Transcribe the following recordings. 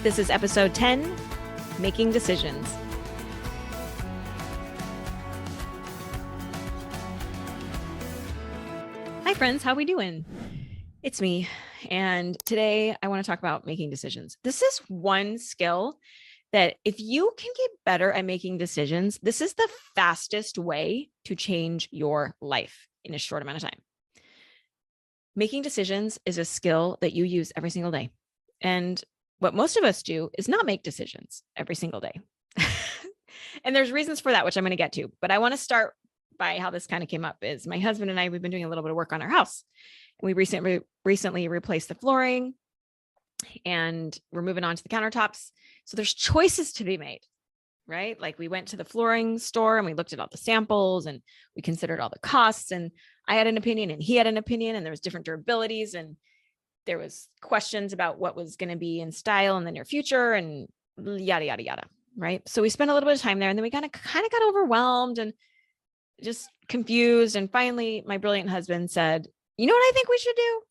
This is episode 10, Making Decisions. Hi friends, how we doing? It's me. And today I want to talk about making decisions. This is one skill that if you can get better at making decisions, this is the fastest way to change your life in a short amount of time. Making decisions is a skill that you use every single day. And what most of us do is not make decisions every single day. And there's reasons for that, which I'm going to get to. But I want to start by how this kind of came up is my husband and I, we've been doing a little bit of work on our house. We recently replaced the flooring and we're moving on to the countertops. So there's choices to be made, right? Like we went to the flooring store and we looked at all the samples and we considered all the costs, and I had an opinion and he had an opinion, and there was different durabilities, and there was questions about what was going to be in style in the near future and yada, yada, yada. Right. So we spent a little bit of time there, and then we kind of got overwhelmed and just confused. And finally, my brilliant husband said, you know what I think we should do?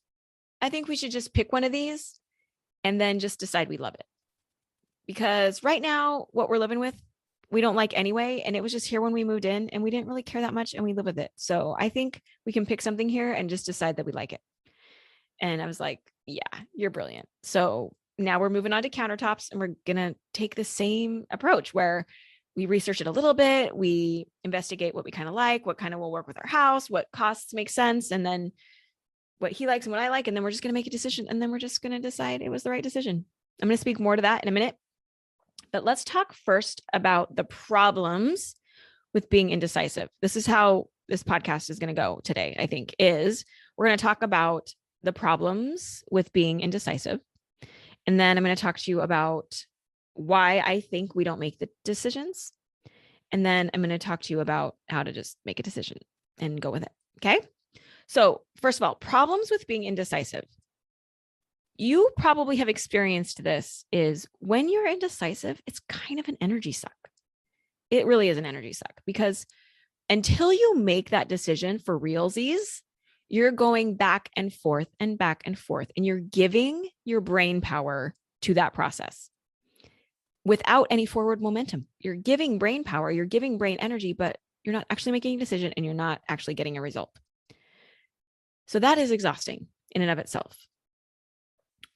I think we should just pick one of these and then just decide we love it. Because right now, what we're living with, we don't like anyway. And it was just here when we moved in and we didn't really care that much and we live with it. So I think we can pick something here and just decide that we like it. And I was like, yeah, you're brilliant. So now we're moving on to countertops, and we're going to take the same approach where we research it a little bit. We investigate what we kind of like, what kind of will work with our house, what costs make sense, and then what he likes and what I like. And then we're just going to make a decision, and then we're just going to decide it was the right decision. I'm going to speak more to that in a minute, but let's talk first about the problems with being indecisive. This is how this podcast is going to go today, I think, is we're going to talk about the problems with being indecisive. And then I'm going to talk to you about why I think we don't make the decisions. And then I'm going to talk to you about how to just make a decision and go with it. Okay. So first of all, problems with being indecisive. You probably have experienced this is when you're indecisive, it's kind of an energy suck. It really is an energy suck, because until you make that decision for realsies, you're going back and forth, and you're giving your brain power to that process without any forward momentum. You're giving brain power, you're giving brain energy, but you're not actually making a decision and you're not actually getting a result. So that is exhausting in and of itself.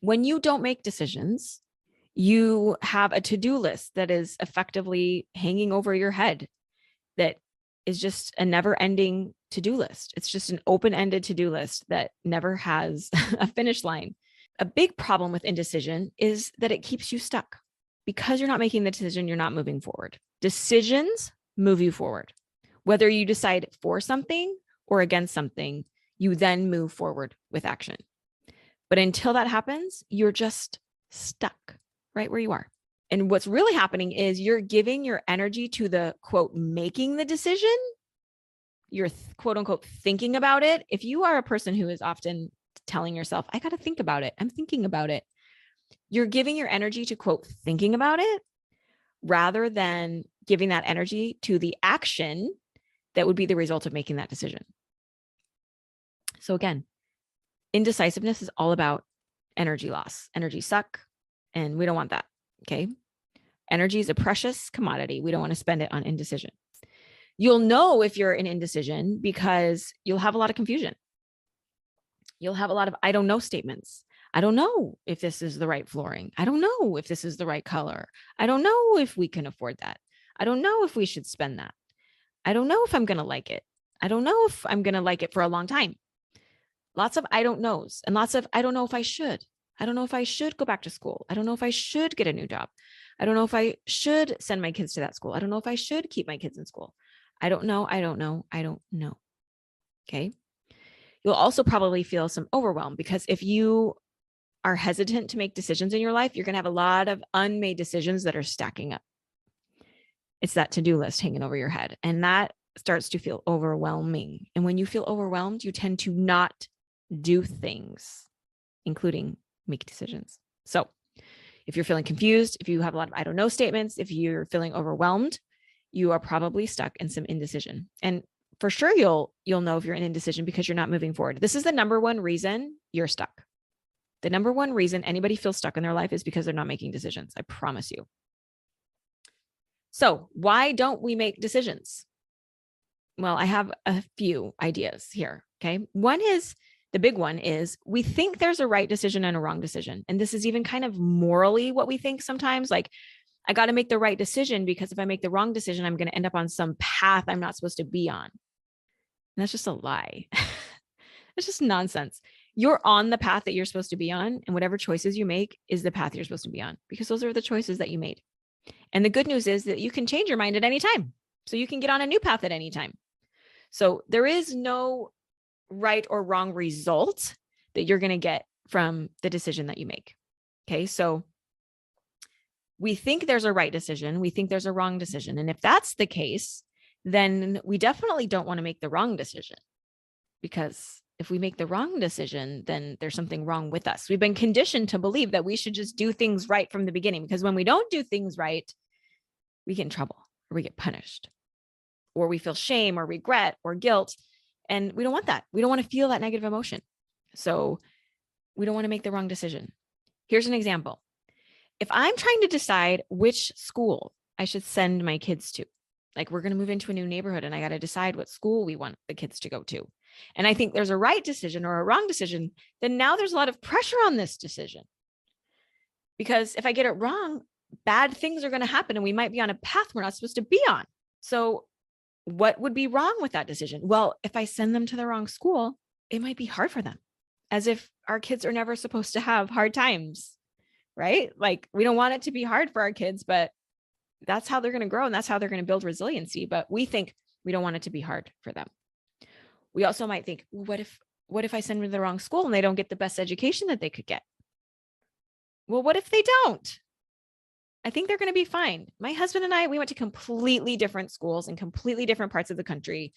When you don't make decisions, you have a to-do list that is effectively hanging over your head that is just a never-ending to-do list. It's just an open-ended to-do list that never has a finish line. A big problem with indecision is that it keeps you stuck. Because you're not making the decision, you're not moving forward. Decisions move you forward. Whether you decide for something or against something, you then move forward with action. But until that happens, you're just stuck right where you are. And what's really happening is you're giving your energy to the quote, making the decision. You're quote unquote thinking about it. If you are a person who is often telling yourself, I got to think about it, I'm thinking about it, you're giving your energy to quote, thinking about it, rather than giving that energy to the action that would be the result of making that decision. So again, indecisiveness is all about energy loss, energy suck, and we don't want that. Okay. Energy is a precious commodity. We don't want to spend it on indecision. You'll know if you're in indecision because you'll have a lot of confusion. You'll have a lot of I don't know statements. I don't know if this is the right flooring. I don't know if this is the right color. I don't know if we can afford that. I don't know if we should spend that. I don't know if I'm going to like it. I don't know if I'm going to like it for a long time. Lots of I don't knows, and lots of I don't know if I should. I don't know if I should go back to school. I don't know if I should get a new job. I don't know if I should send my kids to that school. I don't know if I should keep my kids in school. I don't know. I don't know. I don't know. Okay. You'll also probably feel some overwhelm, because if you are hesitant to make decisions in your life, you're going to have a lot of unmade decisions that are stacking up. It's that to-do list hanging over your head, and that starts to feel overwhelming. And when you feel overwhelmed, you tend to not do things, including make decisions. So if you're feeling confused, if you have a lot of I don't know statements, if you're feeling overwhelmed, you are probably stuck in some indecision. And for sure, you'll know if you're in indecision because you're not moving forward. This is the number one reason you're stuck. The number one reason anybody feels stuck in their life is because they're not making decisions. I promise you. So why don't we make decisions? Well, I have a few ideas here. Okay. The big one is we think there's a right decision and a wrong decision. And this is even kind of morally what we think sometimes. Like, I got to make the right decision because if I make the wrong decision, I'm going to end up on some path I'm not supposed to be on. And that's just a lie. It's just nonsense. You're on the path that you're supposed to be on, and whatever choices you make is the path you're supposed to be on, because those are the choices that you made. And the good news is that you can change your mind at any time. So you can get on a new path at any time. So there is no right or wrong result that you're going to get from the decision that you make. Okay. So we think there's a right decision. We think there's a wrong decision. And if that's the case, then we definitely don't want to make the wrong decision, because if we make the wrong decision, then there's something wrong with us. We've been conditioned to believe that we should just do things right from the beginning, because when we don't do things right, we get in trouble or we get punished or we feel shame or regret or guilt. And we don't want that. We don't want to feel that negative emotion. So we don't want to make the wrong decision. Here's an example. If I'm trying to decide which school I should send my kids to, like we're going to move into a new neighborhood and I got to decide what school we want the kids to go to, and I think there's a right decision or a wrong decision, then now there's a lot of pressure on this decision. Because if I get it wrong, bad things are going to happen and we might be on a path we're not supposed to be on. So what would be wrong with that decision? Well, if I send them to the wrong school, it might be hard for them, as if our kids are never supposed to have hard times, right? Like, we don't want it to be hard for our kids, but that's how they're going to grow and that's how they're going to build resiliency. But we think we don't want it to be hard for them. We also might think, what if I send them to the wrong school and they don't get the best education that they could get? Well, what if they don't? I think they're going to be fine. My husband and I, we went to completely different schools in completely different parts of the country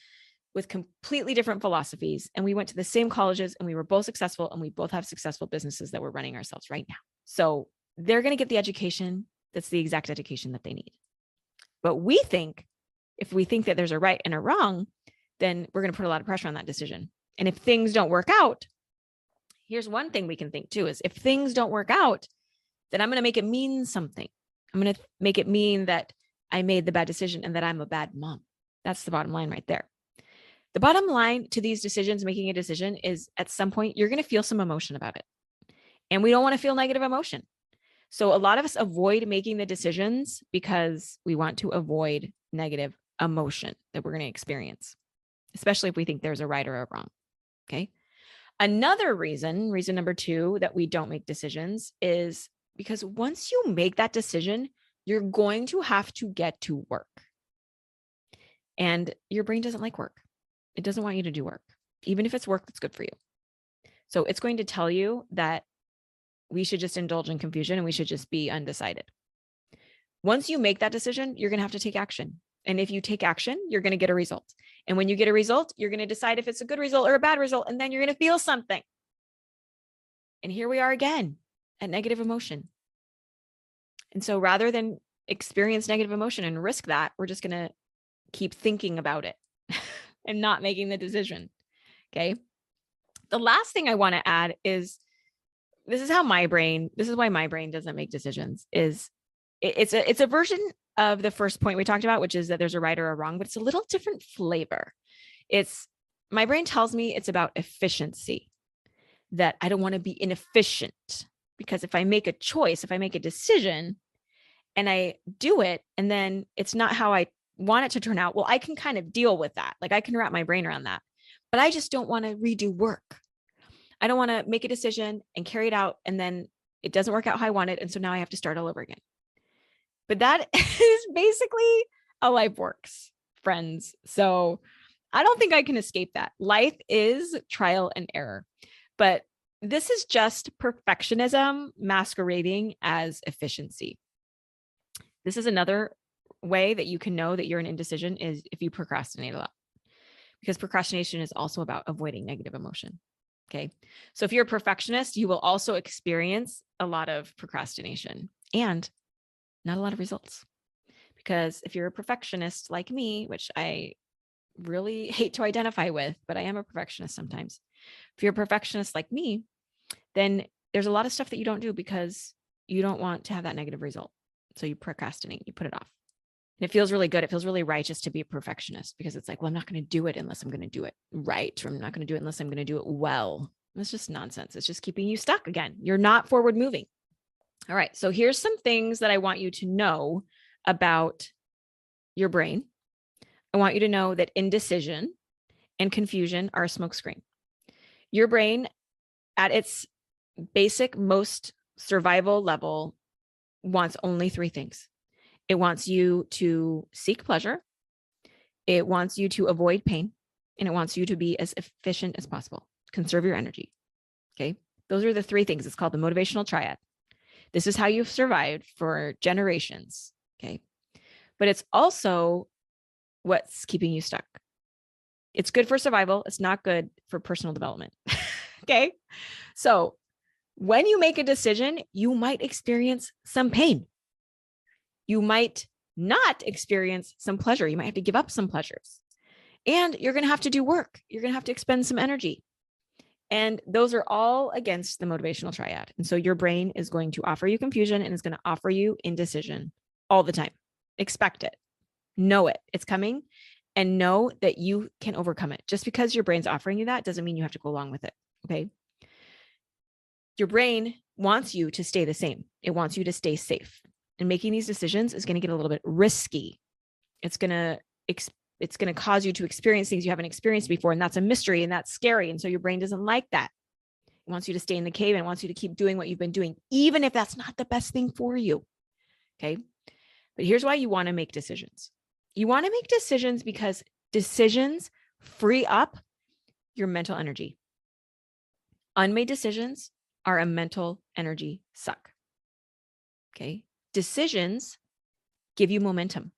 with completely different philosophies. And we went to the same colleges and we were both successful, and we both have successful businesses that we're running ourselves right now. So they're going to get the education that's the exact education that they need. But we think, if we think that there's a right and a wrong, then we're going to put a lot of pressure on that decision. And if things don't work out, here's one thing we can think too, is if things don't work out, then I'm going to make it mean something. I'm going to make it mean that I made the bad decision and that I'm a bad mom. That's the bottom line right there. The bottom line to these decisions, making a decision, is at some point, you're going to feel some emotion about it. And we don't want to feel negative emotion. So a lot of us avoid making the decisions because we want to avoid negative emotion that we're going to experience, especially if we think there's a right or a wrong. Okay. Another reason number 2, that we don't make decisions is because once you make that decision, you're going to have to get to work. And your brain doesn't like work. It doesn't want you to do work, even if it's work that's good for you. So it's going to tell you that we should just indulge in confusion and we should just be undecided. Once you make that decision, you're going to have to take action. And if you take action, you're going to get a result. And when you get a result, you're going to decide if it's a good result or a bad result. And then you're going to feel something. And here we are again at negative emotion. And so rather than experience negative emotion and risk that, we're just going to keep thinking about it and not making the decision. Okay. The last thing I want to add is, this is why my brain doesn't make decisions, is it's a version of the first point we talked about, which is that there's a right or a wrong, but it's a little different flavor. My brain tells me it's about efficiency, that I don't want to be inefficient, because if I make a choice, if I make a decision and I do it, and then it's not how I want it to turn out, well, I can kind of deal with that. Like, I can wrap my brain around that, but I just don't want to redo work. I don't want to make a decision and carry it out, and then it doesn't work out how I wanted. And so now I have to start all over again. But that is basically how life works, friends. So I don't think I can escape that. Life is trial and error, but this is just perfectionism masquerading as efficiency. This is another way that you can know that you're an indecision, is if you procrastinate a lot, because procrastination is also about avoiding negative emotion. Okay. So if you're a perfectionist, you will also experience a lot of procrastination and not a lot of results. Because if you're a perfectionist like me, which I really hate to identify with, but I am a perfectionist sometimes. If you're a perfectionist like me, then there's a lot of stuff that you don't do because you don't want to have that negative result. So you procrastinate, you put it off. And it feels really good. It feels really righteous to be a perfectionist because it's like, well, I'm not going to do it unless I'm going to do it right. Or I'm not going to do it unless I'm going to do it well. It's just nonsense. It's just keeping you stuck again. You're not forward moving. All right. So here's some things that I want you to know about your brain. I want you to know that indecision and confusion are a smokescreen. Your brain, at its basic, most survival level, wants only three things. It wants you to seek pleasure. It wants you to avoid pain. And it wants you to be as efficient as possible. Conserve your energy. Okay. Those are the three things. It's called the motivational triad. This is how you've survived for generations. Okay. But it's also what's keeping you stuck. It's good for survival. It's not good for personal development. Okay. So when you make a decision, you might experience some pain. You might not experience some pleasure. You might have to give up some pleasures. And you're going to have to do work. You're going to have to expend some energy. And those are all against the motivational triad. And so your brain is going to offer you confusion and is going to offer you indecision all the time. Expect it. Know it. It's coming. And know that you can overcome it. Just because your brain's offering you that doesn't mean you have to go along with it. Okay. Your brain wants you to stay the same. It wants you to stay safe. And making these decisions is going to get a little bit risky. It's going to cause you to experience things you haven't experienced before. And that's a mystery and that's scary. And so your brain doesn't like that. It wants you to stay in the cave and wants you to keep doing what you've been doing, even if that's not the best thing for you. Okay. But here's why you want to make decisions. You want to make decisions because decisions free up your mental energy. Unmade decisions are a mental energy suck. Okay. Decisions give you momentum.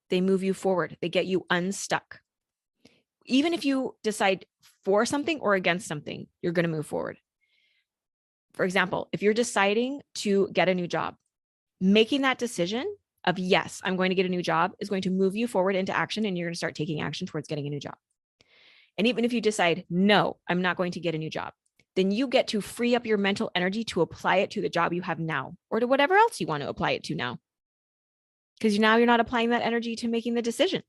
They move you forward. They get you unstuck. Even if you decide for something or against something, you're going to move forward. For example, if you're deciding to get a new job, making that decision of yes, I'm going to get a new job is going to move you forward into action, and you're going to start taking action towards getting a new job. And even if you decide, no, I'm not going to get a new job, then you get to free up your mental energy to apply it to the job you have now or to whatever else you want to apply it to now. Because now you're not applying that energy to making the decision.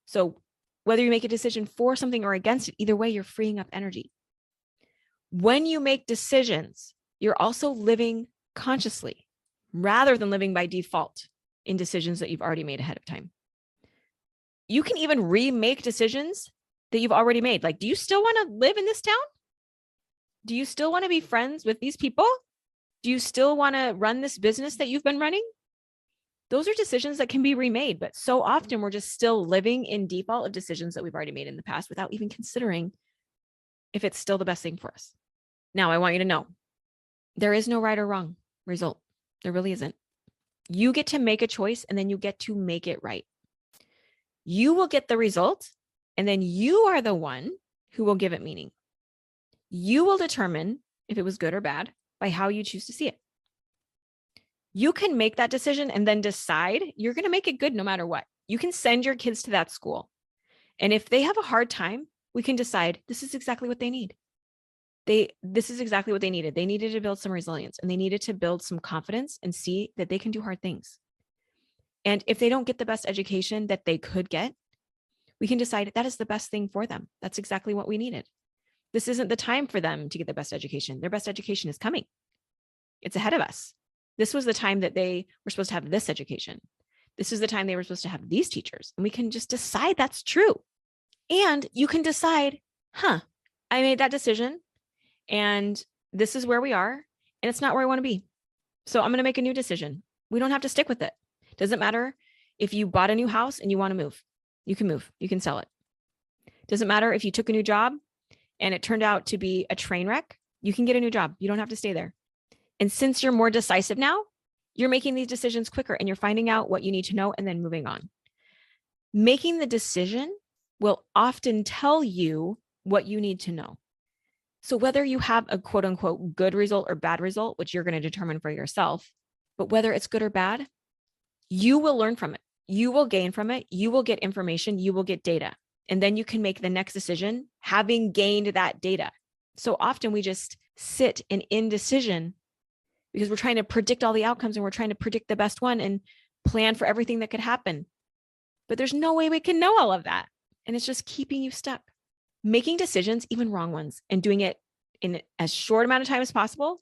So whether you make a decision for something or against it, either way, you're freeing up energy. When you make decisions, you're also living consciously rather than living by default in decisions that you've already made ahead of time. You can even remake decisions that you've already made. Like, do you still want to live in this town? Do you still want to be friends with these people? Do you still want to run this business that you've been running? Those are decisions that can be remade, but so often we're just still living in default of decisions that we've already made in the past without even considering if it's still the best thing for us. Now, I want you to know there is no right or wrong result. There really isn't. You get to make a choice and then you get to make it right. You will get the result and then you are the one who will give it meaning. You will determine if it was good or bad by how you choose to see it. You can make that decision and then decide you're going to make it good no matter what. You can send your kids to that school. And if they have a hard time, we can decide this is exactly what they need. This is exactly what they needed. They needed to build some resilience and they needed to build some confidence and see that they can do hard things. And if they don't get the best education that they could get, we can decide that is the best thing for them. That's exactly what we needed. This isn't the time for them to get the best education. Their best education is coming. It's ahead of us. This was the time that they were supposed to have this education. This is the time they were supposed to have these teachers. And we can just decide that's true. And you can decide, I made that decision and this is where we are and it's not where I want to be. So I'm going to make a new decision. We don't have to stick with it. Doesn't matter if you bought a new house and you want to move. You can move. You can sell it. Doesn't matter if you took a new job and it turned out to be a train wreck. You can get a new job. You don't have to stay there. And since you're more decisive now, you're making these decisions quicker and you're finding out what you need to know and then moving on. Making the decision will often tell you what you need to know. So whether you have a quote unquote good result or bad result, which you're going to determine for yourself, but whether it's good or bad, you will learn from it. You will gain from it. You will get information. You will get data. And then you can make the next decision having gained that data. So often we just sit in indecision because we're trying to predict all the outcomes and we're trying to predict the best one and plan for everything that could happen. But there's no way we can know all of that. And it's just keeping you stuck. Making decisions, even wrong ones, and doing it in as short amount of time as possible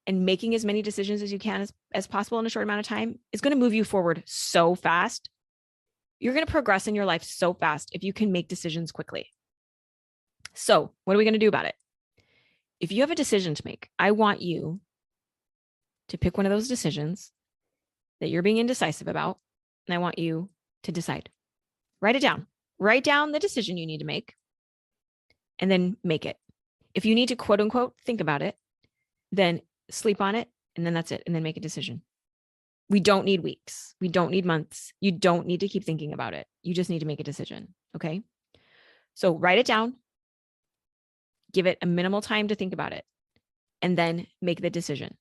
and making as many decisions as you can as possible in a short amount of time is going to move you forward so fast. You're going to progress in your life so fast if you can make decisions quickly. So what are we going to do about it? If you have a decision to make, I want you to pick one of those decisions that you're being indecisive about, and I want you to decide. Write it down. Write down the decision you need to make, and then make it. If you need to quote unquote think about it, then sleep on it, and then that's it, and then make a decision. We don't need weeks. We don't need months. You don't need to keep thinking about it. You just need to make a decision, okay? So write it down, give it a minimal time to think about it, and then make the decision.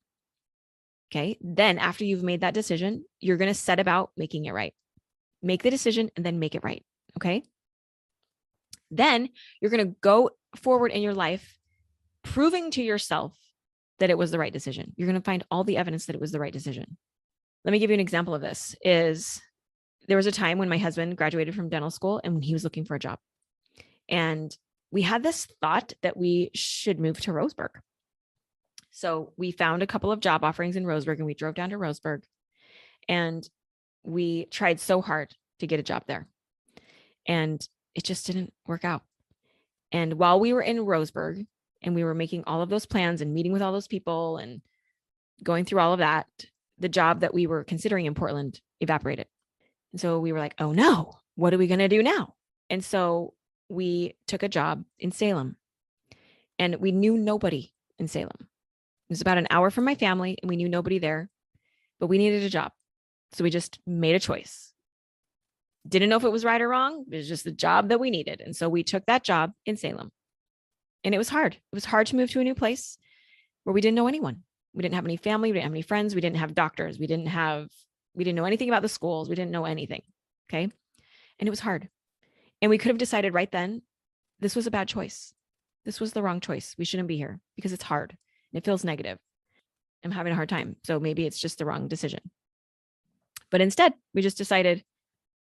Okay. Then after you've made that decision, you're going to set about making it right. Make the decision and then make it right. Okay. Then you're going to go forward in your life, proving to yourself that it was the right decision. You're going to find all the evidence that it was the right decision. Let me give you an example of this. There was a time when my husband graduated from dental school and he was looking for a job. And we had this thought that we should move to Roseburg. So we found a couple of job offerings in Roseburg and we drove down to Roseburg and we tried so hard to get a job there and it just didn't work out. And while we were in Roseburg and we were making all of those plans and meeting with all those people and going through all of that, the job that we were considering in Portland evaporated. And so we were like, oh no, what are we going to do now? And so we took a job in Salem and we knew nobody in Salem. It was about an hour from my family and we knew nobody there, but we needed a job. So we just made a choice. Didn't know if it was right or wrong. It was just the job that we needed. And so we took that job in Salem and it was hard. It was hard to move to a new place where we didn't know anyone. We didn't have any family. We didn't have any friends. We didn't have doctors. We didn't know anything about the schools. We didn't know anything. Okay. And it was hard. And we could have decided right then, this was a bad choice. This was the wrong choice. We shouldn't be here because it's hard. It feels negative. I'm having a hard time. So maybe it's just the wrong decision. But instead, we just decided,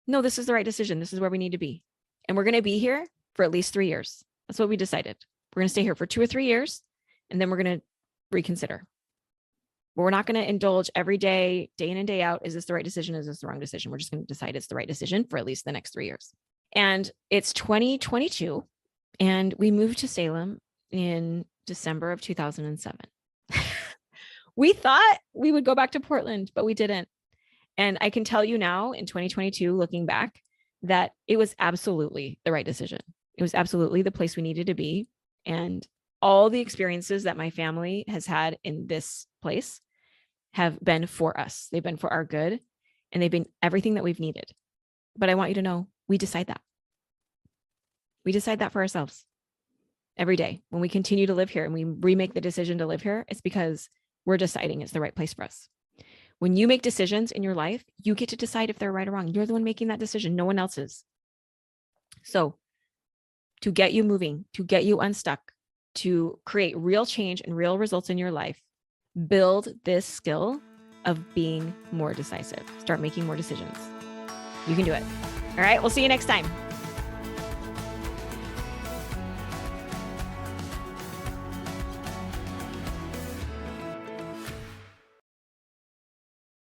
no, this is the right decision. This is where we need to be. And we're going to be here for at least 3 years. That's what we decided. We're going to stay here for 2 or 3 years, and then we're going to reconsider. But we're not going to indulge every day, day in and day out. Is this the right decision? Is this the wrong decision? We're just going to decide it's the right decision for at least the next 3 years. And it's 2022, and we moved to Salem in December of 2007. We thought we would go back to Portland, but we didn't. And I can tell you now in 2022, looking back, that it was absolutely the right decision. It was absolutely the place we needed to be. And all the experiences that my family has had in this place have been for us. They've been for our good, and they've been everything that we've needed. But I want you to know, we decide that. We decide that for ourselves. Every day when we continue to live here and we remake the decision to live here, it's because we're deciding it's the right place for us. When you make decisions in your life, you get to decide if they're right or wrong. You're the one making that decision. No one else is. So to get you moving, to get you unstuck, to create real change and real results in your life, build this skill of being more decisive. Start making more decisions. You can do it. All right. We'll see you next time.